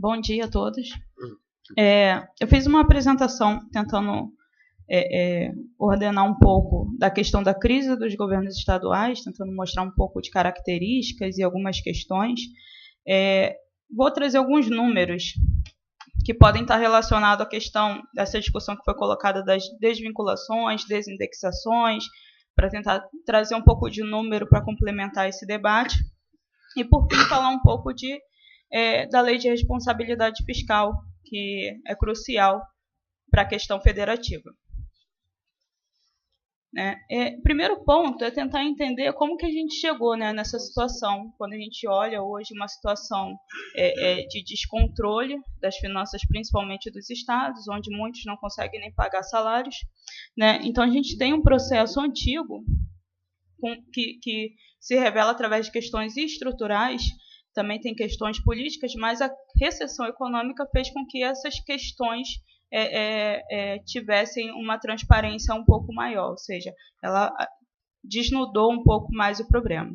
Bom dia a todos. Eu fiz uma apresentação tentando ordenar um pouco da questão da crise dos governos estaduais, tentando mostrar um pouco de características e algumas questões. Vou trazer alguns números que podem estar relacionados à questão dessa discussão que foi colocada das desvinculações, desindexações, para tentar trazer um pouco de número para complementar esse debate. E, por fim, falar um pouco da lei de responsabilidade fiscal, que é crucial para a questão federativa. Primeiro ponto é tentar entender como que a gente chegou nessa situação, quando a gente olha hoje uma situação de descontrole das finanças, principalmente dos estados, onde muitos não conseguem nem pagar salários. Então, a gente tem um processo antigo que se revela através de questões estruturais, também tem questões políticas, mas a recessão econômica fez com que essas questões tivessem uma transparência um pouco maior, ou seja, ela desnudou um pouco mais o problema.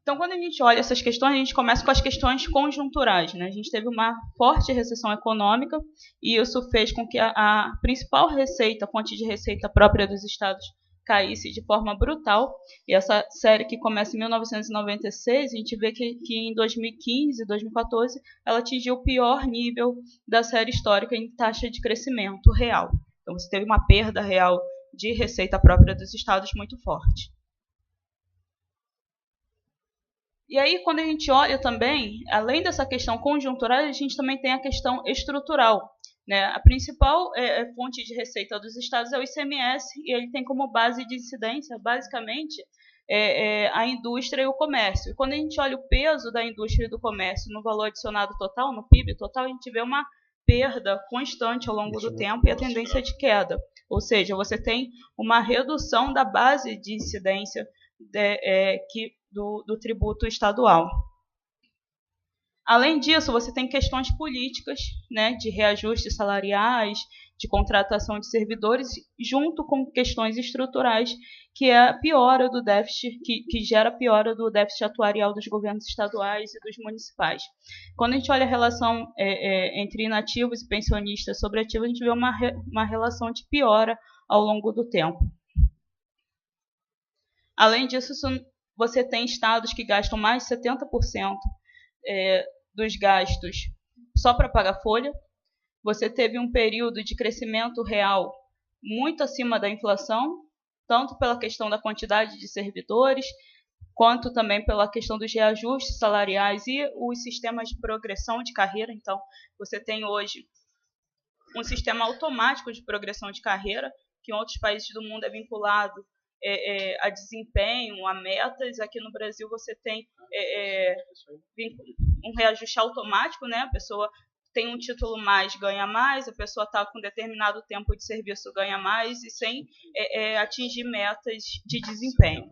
Então, quando a gente olha essas questões, a gente começa com as questões conjunturais. A gente teve uma forte recessão econômica e isso fez com que a principal receita, a fonte de receita própria dos estados, caísse de forma brutal. E essa série que começa em 1996, a gente vê que em 2015, 2014, ela atingiu o pior nível da série histórica em taxa de crescimento real. Então, você teve uma perda real de receita própria dos estados muito forte. E aí, quando a gente olha também, além dessa questão conjuntural, a gente também tem a questão estrutural. A principal fonte de receita dos estados é o ICMS, e ele tem como base de incidência, basicamente, a indústria e o comércio. E quando a gente olha o peso da indústria e do comércio no valor adicionado total, no PIB total, a gente vê uma perda constante ao longo do tempo e a tendência de queda. Ou seja, você tem uma redução da base de incidência do tributo estadual. Além disso, você tem questões políticas, de reajustes salariais, de contratação de servidores, junto com questões estruturais, que é a piora do déficit, que gera a piora do déficit atuarial dos governos estaduais e dos municipais. Quando a gente olha a relação entre inativos e pensionistas sobre ativos, a gente vê uma relação de piora ao longo do tempo. Além disso, você tem estados que gastam mais de 70% dos gastos só para pagar folha. Você teve um período de crescimento real muito acima da inflação, tanto pela questão da quantidade de servidores, quanto também pela questão dos reajustes salariais e os sistemas de progressão de carreira. Então, você tem hoje um sistema automático de progressão de carreira, que em outros países do mundo é vinculado a desempenho, a metas. Aqui no Brasil você tem um reajuste automático, a pessoa tem um título mais, ganha mais, a pessoa está com determinado tempo de serviço, ganha mais, e sem atingir metas de desempenho.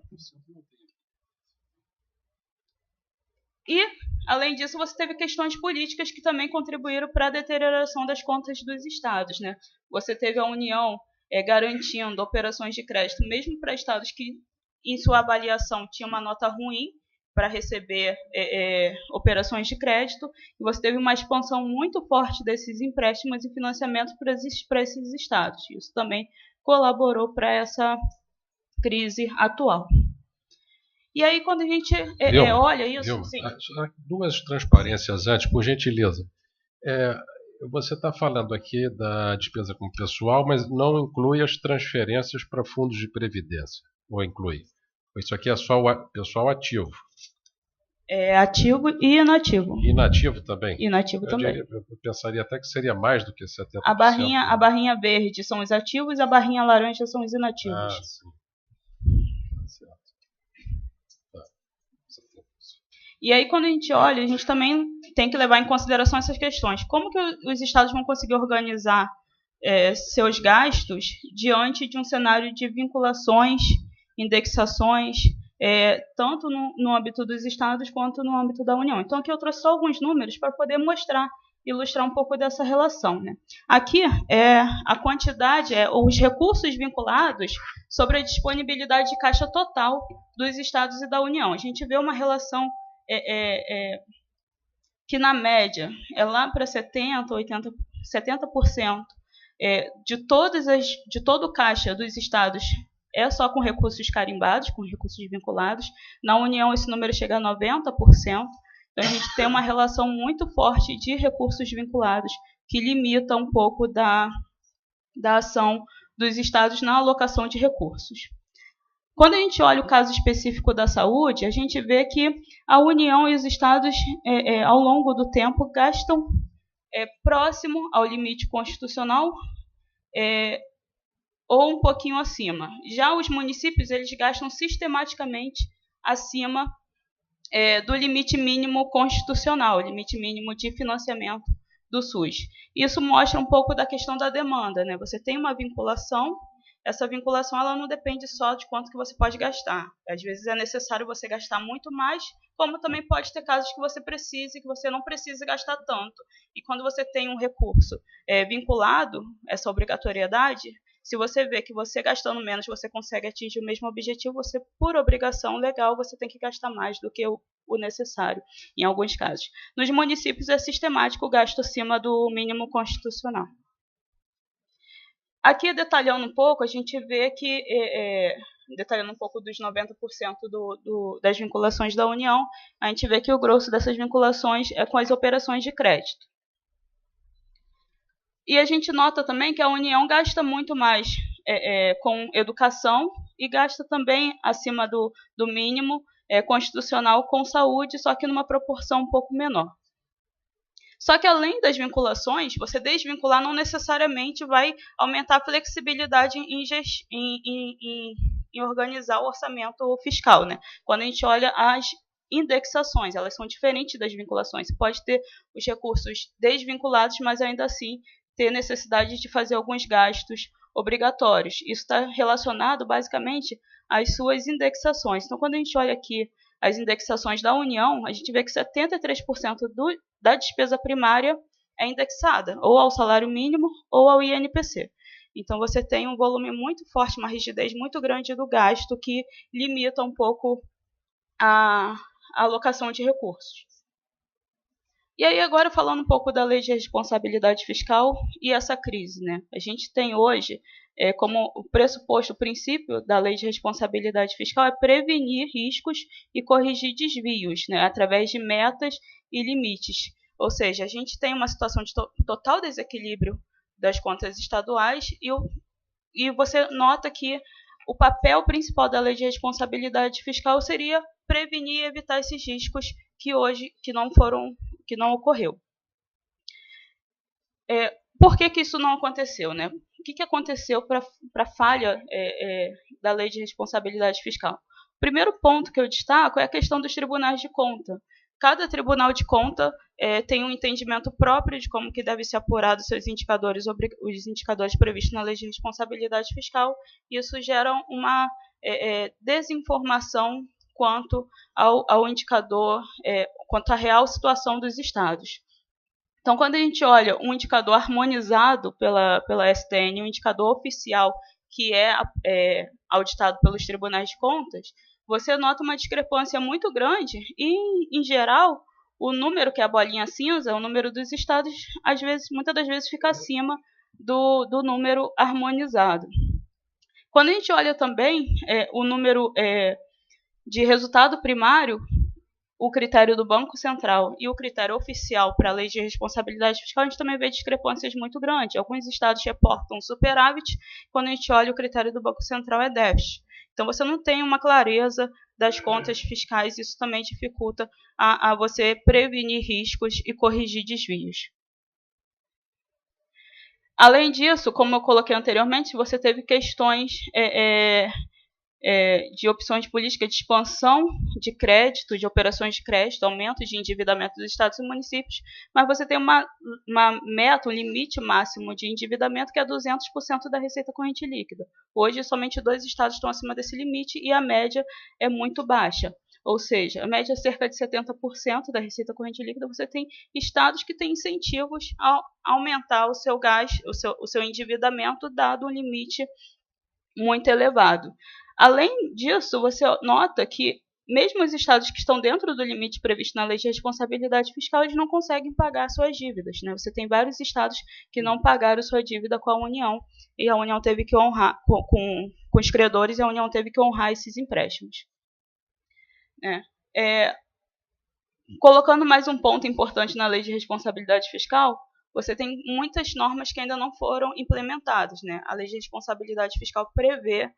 E, além disso, você teve questões políticas que também contribuíram para a deterioração das contas dos estados. Você teve a União garantindo operações de crédito, mesmo para estados que, em sua avaliação, tinham uma nota ruim para receber operações de crédito, e você teve uma expansão muito forte desses empréstimos e financiamentos para esses estados. Isso também colaborou para essa crise atual. E aí, quando a gente olha isso... Sim. Duas transparências antes, por gentileza. Você está falando aqui da despesa com pessoal, mas não inclui as transferências para fundos de previdência, ou inclui? Isso aqui é só o pessoal ativo. Ativo e inativo. Inativo também? Inativo também. Eu pensaria até que seria mais do que 70%. A barrinha verde são os ativos e a barrinha laranja são os inativos. Ah, sim. Certo. E aí, quando a gente olha, a gente também tem que levar em consideração essas questões. Como que os estados vão conseguir organizar seus gastos diante de um cenário de vinculações, indexações, tanto no âmbito dos estados quanto no âmbito da União? Então, aqui eu trouxe só alguns números para poder ilustrar um pouco dessa relação. Aqui é a quantidade, os recursos vinculados sobre a disponibilidade de caixa total dos estados e da União. A gente vê uma relação que na média é lá para 70%, 80%, 70% de todo o caixa dos estados é só com recursos carimbados, com recursos vinculados. Na União, esse número chega a 90%. Então, a gente tem uma relação muito forte de recursos vinculados, que limita um pouco da ação dos estados na alocação de recursos. Quando a gente olha o caso específico da saúde, a gente vê que a União e os estados, ao longo do tempo, gastam próximo ao limite constitucional ou um pouquinho acima. Já os municípios, eles gastam sistematicamente acima do limite mínimo constitucional, limite mínimo de financiamento do SUS. Isso mostra um pouco da questão da demanda, né? Você tem uma vinculação, essa vinculação ela não depende só de quanto que você pode gastar. Às vezes é necessário você gastar muito mais, como também pode ter casos que você precise, que você não precise gastar tanto. E quando você tem um recurso vinculado, essa obrigatoriedade, se você vê que você gastando menos, você consegue atingir o mesmo objetivo, você, por obrigação legal, você tem que gastar mais do que o necessário, em alguns casos. Nos municípios é sistemático o gasto acima do mínimo constitucional. Aqui, detalhando um pouco, a gente vê que, detalhando um pouco dos 90% das vinculações da União, a gente vê que o grosso dessas vinculações é com as operações de crédito. E a gente nota também que a União gasta muito mais com educação e gasta também acima do mínimo constitucional com saúde, só que numa proporção um pouco menor. Só que além das vinculações, você desvincular não necessariamente vai aumentar a flexibilidade em organizar o orçamento fiscal, né? Quando a gente olha as indexações, elas são diferentes das vinculações. Você pode ter os recursos desvinculados, mas ainda assim ter necessidade de fazer alguns gastos obrigatórios. Isso está relacionado basicamente às suas indexações. Então, quando a gente olha aqui as indexações da União, a gente vê que 73% da despesa primária é indexada ou ao salário mínimo ou ao INPC. Então, você tem um volume muito forte, uma rigidez muito grande do gasto que limita um pouco a alocação de recursos. E aí, agora, falando um pouco da Lei de Responsabilidade Fiscal e essa crise, né? A gente tem hoje, como o pressuposto, o princípio da Lei de Responsabilidade Fiscal é prevenir riscos e corrigir desvios, né? Através de metas e limites. Ou seja, a gente tem uma situação de total desequilíbrio das contas estaduais e você nota que o papel principal da Lei de Responsabilidade Fiscal seria prevenir e evitar esses riscos que hoje que não ocorreu. Por que isso não aconteceu, né? O que aconteceu para a falha da Lei de Responsabilidade Fiscal? O primeiro ponto que eu destaco é a questão dos tribunais de conta. Cada tribunal de conta tem um entendimento próprio de como que deve ser apurado os indicadores previstos na Lei de Responsabilidade Fiscal. Isso gera uma desinformação quanto ao indicador, quanto à real situação dos estados. Então, quando a gente olha um indicador harmonizado pela STN, um indicador oficial que é auditado pelos tribunais de contas, você nota uma discrepância muito grande e, em geral, o número, que é a bolinha cinza, o número dos estados, muitas das vezes fica acima do número harmonizado. Quando a gente olha também o número de resultado primário, o critério do Banco Central e o critério oficial para a Lei de Responsabilidade Fiscal, a gente também vê discrepâncias muito grandes. Alguns estados reportam superávit, quando a gente olha o critério do Banco Central é déficit. Então, você não tem uma clareza das contas fiscais, isso também dificulta a você prevenir riscos e corrigir desvios. Além disso, como eu coloquei anteriormente, você teve questões de opções de política de expansão de crédito, de operações de crédito, aumento de endividamento dos estados e municípios, mas você tem uma meta, um limite máximo de endividamento que é 200% da receita corrente líquida. Hoje, somente 2 estados estão acima desse limite e a média é muito baixa. Ou seja, a média é cerca de 70% da receita corrente líquida. Você tem estados que têm incentivos a aumentar o seu gasto, o seu endividamento, dado um limite muito elevado. Além disso, você nota que mesmo os estados que estão dentro do limite previsto na lei de responsabilidade fiscal, eles não conseguem pagar suas dívidas, né? Você tem vários estados que não pagaram sua dívida com a União, e a União teve que honrar, com os credores, e a União teve que honrar esses empréstimos. Colocando mais um ponto importante na lei de responsabilidade fiscal, você tem muitas normas que ainda não foram implementadas, né? A lei de responsabilidade fiscal prevê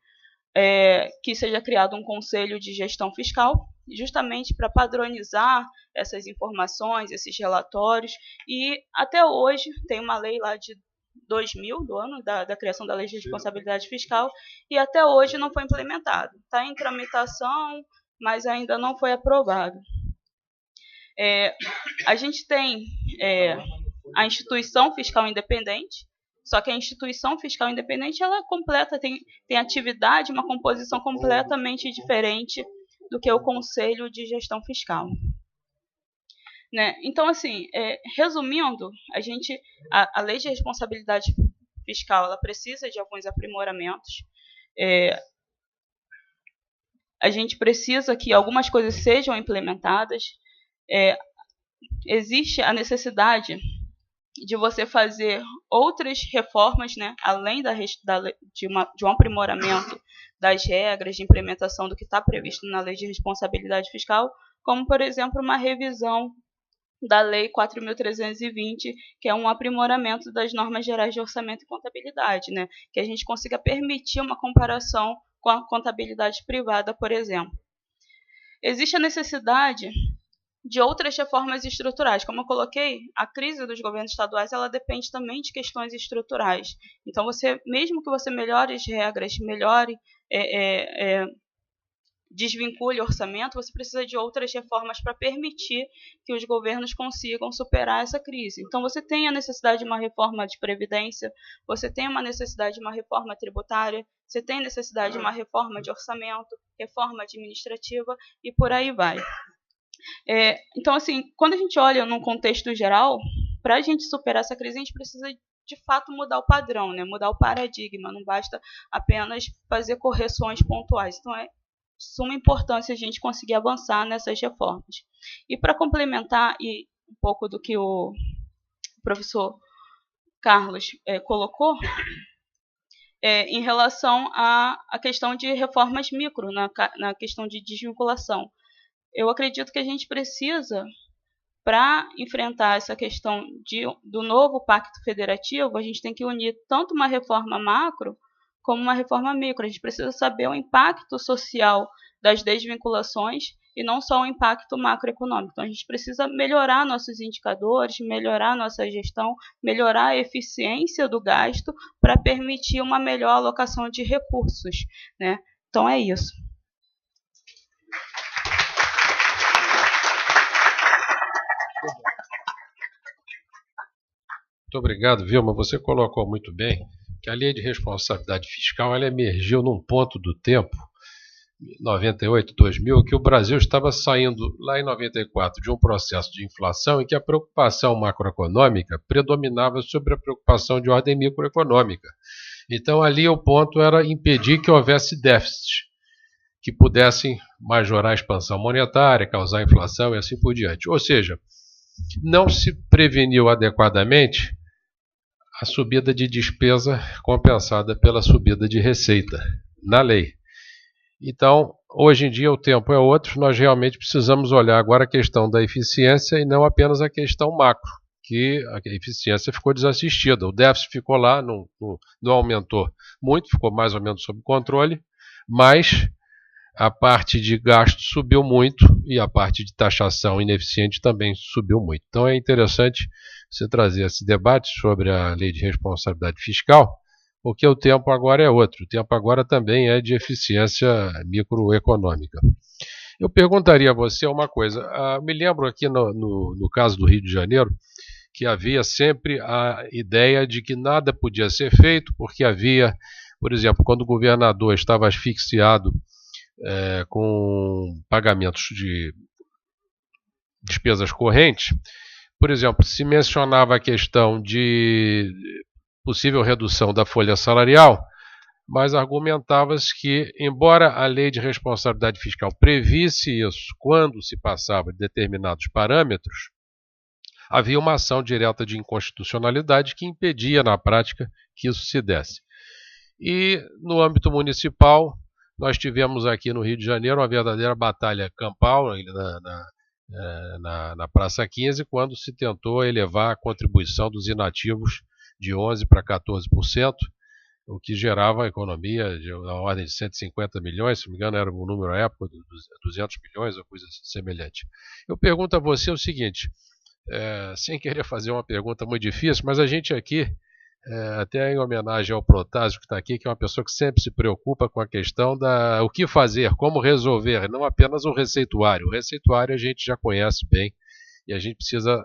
que seja criado um conselho de gestão fiscal, justamente para padronizar essas informações, esses relatórios, e até hoje tem uma lei lá de 2000, do ano da criação da lei de responsabilidade fiscal, e até hoje não foi implementado. Está em tramitação, mas ainda não foi aprovado. A gente tem a instituição fiscal independente, só que a instituição fiscal independente ela é completa, tem atividade, uma composição completamente diferente do que o Conselho de Gestão Fiscal. Né? Então, assim, resumindo, a lei de responsabilidade fiscal ela precisa de alguns aprimoramentos. A gente precisa que algumas coisas sejam implementadas. Existe a necessidade de você fazer outras reformas, né, além de um aprimoramento das regras de implementação do que está previsto na Lei de Responsabilidade Fiscal, como, por exemplo, uma revisão da Lei 4.320, que é um aprimoramento das normas gerais de orçamento e contabilidade, né, que a gente consiga permitir uma comparação com a contabilidade privada, por exemplo. Existe a necessidade de outras reformas estruturais. Como eu coloquei, a crise dos governos estaduais ela depende também de questões estruturais. Então, mesmo que você melhore as regras, desvincule o orçamento, você precisa de outras reformas para permitir que os governos consigam superar essa crise. Então, você tem a necessidade de uma reforma de previdência, você tem uma necessidade de uma reforma tributária, você tem necessidade de uma reforma de orçamento, reforma administrativa e por aí vai. Então, assim, quando a gente olha num contexto geral, para a gente superar essa crise, a gente precisa, de fato, mudar o padrão, né? Mudar o paradigma, não basta apenas fazer correções pontuais. Então, é de suma importância a gente conseguir avançar nessas reformas. E para complementar um pouco do que o professor Carlos colocou, em relação à questão de reformas micro, na questão de desvinculação. Eu acredito que a gente precisa, para enfrentar essa questão do novo pacto federativo, a gente tem que unir tanto uma reforma macro como uma reforma micro. A gente precisa saber o impacto social das desvinculações e não só o impacto macroeconômico. Então, a gente precisa melhorar nossos indicadores, melhorar nossa gestão, melhorar a eficiência do gasto para permitir uma melhor alocação de recursos, né? Então, é isso. Muito obrigado, Vilma. Você colocou muito bem que a lei de responsabilidade fiscal ela emergiu num ponto do tempo, 98, 2000, que o Brasil estava saindo, lá em 94, de um processo de inflação em que a preocupação macroeconômica predominava sobre a preocupação de ordem microeconômica. Então, ali o ponto era impedir que houvesse déficit, que pudessem majorar a expansão monetária, causar inflação e assim por diante. Ou seja, não se preveniu adequadamente a subida de despesa compensada pela subida de receita na lei. Então, hoje em dia o tempo é outro, nós realmente precisamos olhar agora a questão da eficiência e não apenas a questão macro, que a eficiência ficou desassistida. O déficit ficou lá, não aumentou muito, ficou mais ou menos sob controle, mas a parte de gasto subiu muito e a parte de taxação ineficiente também subiu muito. Então é interessante você trazer esse debate sobre a lei de responsabilidade fiscal, porque o tempo agora é outro. O tempo agora também é de eficiência microeconômica. Eu perguntaria a você uma coisa. Me lembro aqui no caso do Rio de Janeiro que havia sempre a ideia de que nada podia ser feito porque havia, por exemplo, quando o governador estava asfixiado com pagamentos de despesas correntes, por exemplo, se mencionava a questão de possível redução da folha salarial, mas argumentava-se que, embora a lei de responsabilidade fiscal previsse isso quando se passava de determinados parâmetros, havia uma ação direta de inconstitucionalidade que impedia, na prática, que isso se desse. E, no âmbito municipal, nós tivemos aqui no Rio de Janeiro uma verdadeira batalha campal na Praça 15, quando se tentou elevar a contribuição dos inativos de 11% para 14%, o que gerava a economia na ordem de 150 milhões, se não me engano era o número à época, 200 milhões ou coisa semelhante. Eu pergunto a você o seguinte, sem querer fazer uma pergunta muito difícil, mas a gente aqui, até em homenagem ao Protásio que está aqui, que é uma pessoa que sempre se preocupa com a questão da o que fazer, como resolver, não apenas o receituário. O receituário a gente já conhece bem e a gente precisa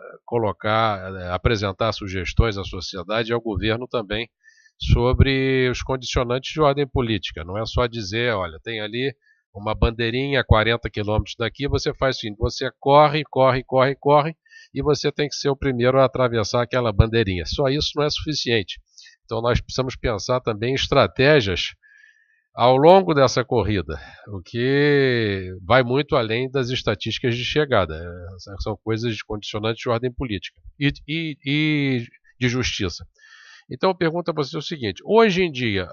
apresentar sugestões à sociedade e ao governo também sobre os condicionantes de ordem política. Não é só dizer, olha, tem ali uma bandeirinha a 40 quilômetros daqui, você faz assim, você corre, e você tem que ser o primeiro a atravessar aquela bandeirinha. Só isso não é suficiente. Então nós precisamos pensar também em estratégias ao longo dessa corrida, o que vai muito além das estatísticas de chegada. São coisas de condicionantes de ordem política e de justiça. Então eu pergunto a você o seguinte, hoje em dia,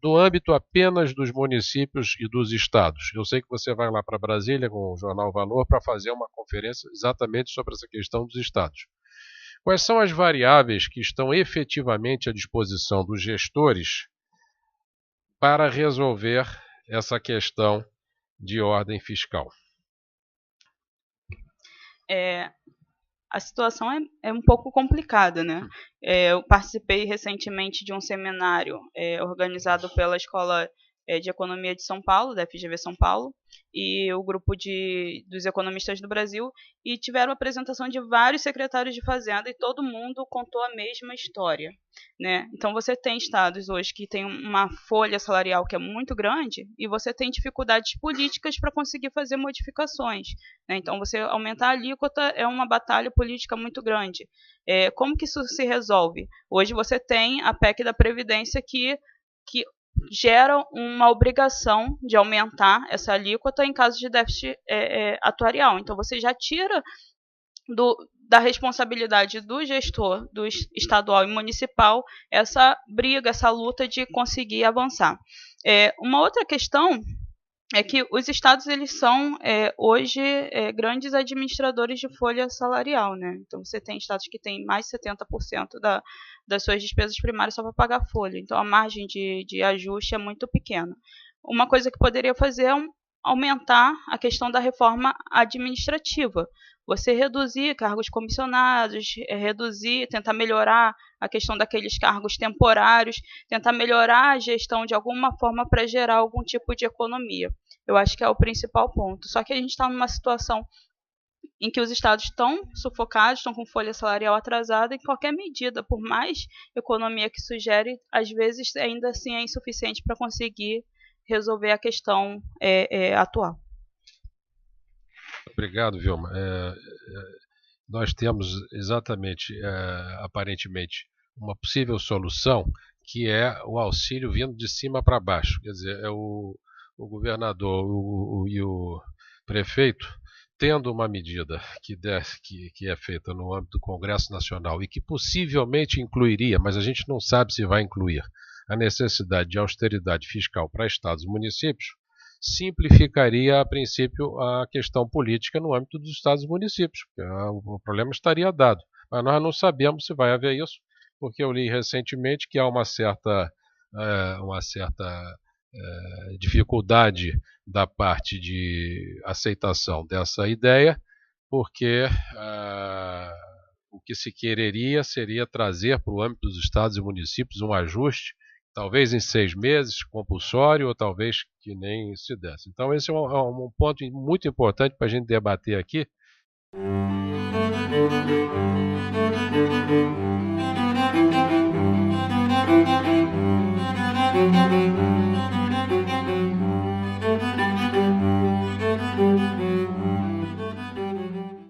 no âmbito apenas dos municípios e dos estados, eu sei que você vai lá para Brasília com o Jornal Valor para fazer uma conferência exatamente sobre essa questão dos estados. Quais são as variáveis que estão efetivamente à disposição dos gestores para resolver essa questão de ordem fiscal? A situação é um pouco complicada, né? Eu participei recentemente de um seminário organizado pela Escola de Economia de São Paulo, da FGV São Paulo, e o grupo dos economistas do Brasil, e tiveram a apresentação de vários secretários de Fazenda, e todo mundo contou a mesma história, né? Então você tem estados hoje que tem uma folha salarial que é muito grande, e você tem dificuldades políticas para conseguir fazer modificações, né? Então você aumentar a alíquota é uma batalha política muito grande. Como que isso se resolve? Hoje você tem a PEC da Previdência que gera uma obrigação de aumentar essa alíquota em caso de déficit atuarial. Então, você já tira da responsabilidade do gestor, do estadual e municipal, essa briga, essa luta de conseguir avançar. Uma outra questão é que os estados eles são hoje grandes administradores de folha salarial, né? Então você tem estados que têm mais de 70% das suas despesas primárias só para pagar folha. Então a margem de ajuste é muito pequena. Uma coisa que poderia fazer é aumentar a questão da reforma administrativa. Você reduzir cargos comissionados, tentar melhorar a questão daqueles cargos temporários, tentar melhorar a gestão de alguma forma para gerar algum tipo de economia. Eu acho que é o principal ponto. Só que a gente está numa situação em que os estados estão sufocados, estão com folha salarial atrasada, e qualquer medida, por mais economia que sugere, às vezes ainda assim é insuficiente para conseguir resolver a questão atual. Obrigado, Vilma. Nós temos exatamente, aparentemente, uma possível solução, que é o auxílio vindo de cima para baixo. Quer dizer, o governador e o prefeito tendo uma medida que é feita no âmbito do Congresso Nacional e que possivelmente incluiria, mas a gente não sabe se vai incluir, a necessidade de austeridade fiscal para estados e municípios, simplificaria, a princípio, a questão política no âmbito dos estados e municípios. O problema estaria dado. Mas nós não sabemos se vai haver isso, porque eu li recentemente que há uma certa dificuldade da parte de aceitação dessa ideia, porque o que se quereria seria trazer para o âmbito dos estados e municípios um ajuste, talvez em 6 meses, compulsório, ou talvez que nem se desse. Então esse é um ponto muito importante para a gente debater aqui.